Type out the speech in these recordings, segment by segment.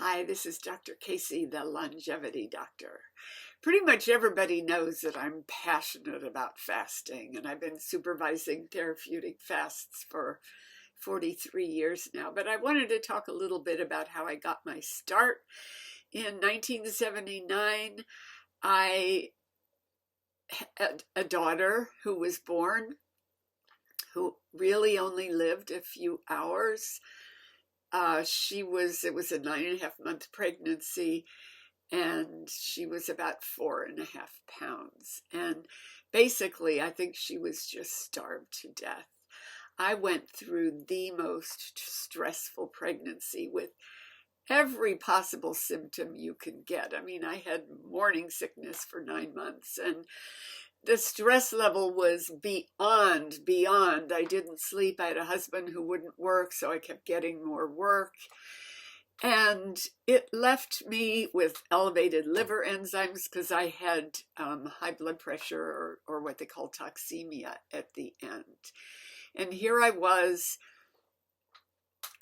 Hi, this is Dr. Casey, the longevity doctor. Pretty much everybody knows that I'm passionate about fasting, and I've been supervising therapeutic fasts for 43 years now. But I wanted to talk a little bit about how I got my start. In 1979, I had a daughter who was born, who really only lived a few hours. It was a 9.5 month pregnancy, and she was about 4.5 pounds. And basically, I think she was just starved to death. I went through the most stressful pregnancy with every possible symptom you can get. I mean, I had morning sickness for 9 months, and the stress level was beyond. I didn't sleep. I had a husband who wouldn't work, so I kept getting more work. And it left me with elevated liver enzymes because I had high blood pressure, or what they call toxemia, at the end. And here I was,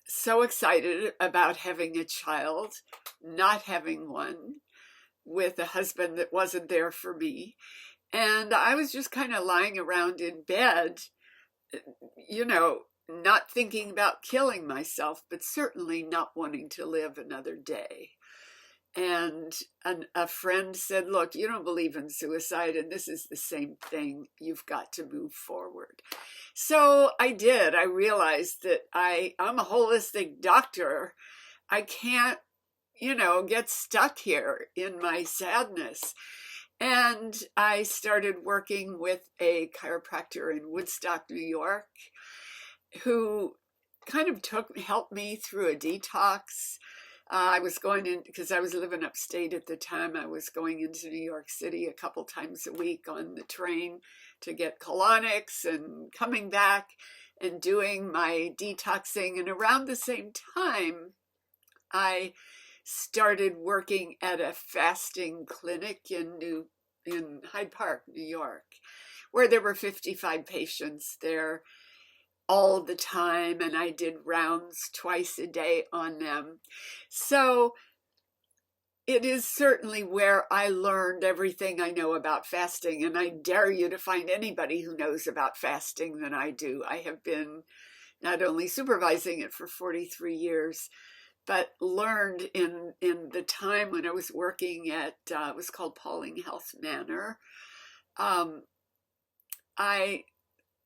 so excited about having a child, not having one, with a husband that wasn't there for me. And I was just kind of lying around in bed, not thinking about killing myself, but certainly not wanting to live another day. And a friend said, look, you don't believe in suicide, and this is the same thing. You've got to move forward. So I did. I realized that I'm a holistic doctor. I can't, get stuck here in my sadness. And I started working with a chiropractor in Woodstock, New York, who kind of helped me through a detox. I was going in, because I was living upstate at the time, I was going into New York City a couple times a week on the train to get colonics and coming back and doing my detoxing. And around the same time, I started working at a fasting clinic in Hyde Park, New York, where there were 55 patients there all the time, and I did rounds twice a day on them. So it is certainly where I learned everything I know about fasting, and I dare you to find anybody who knows about fasting than I do. I have been not only supervising it for 43 years, but learned in the time when I was working at, it was called Pauling Health Manor. I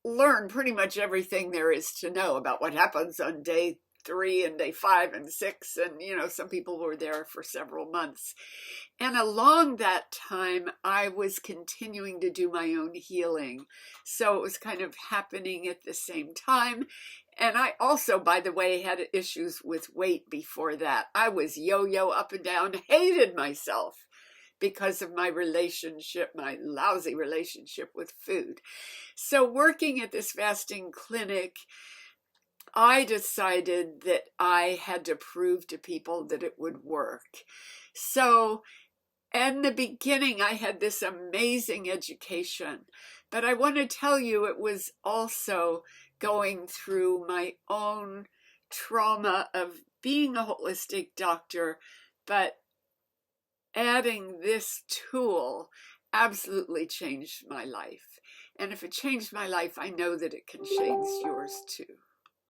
learned pretty much everything there is to know about what happens on day 3 and day 5 and 6. And, some people were there for several months. And along that time, I was continuing to do my own healing. So it was kind of happening at the same time. And I also, by the way, had issues with weight before that. I was yo-yo up and down, hated myself because of my lousy relationship with food. So working at this fasting clinic, I decided that I had to prove to people that it would work. So in the beginning, I had this amazing education, but I want to tell you it was also going through my own trauma of being a holistic doctor, but adding this tool absolutely changed my life. And if it changed my life, I know that it can change yours too.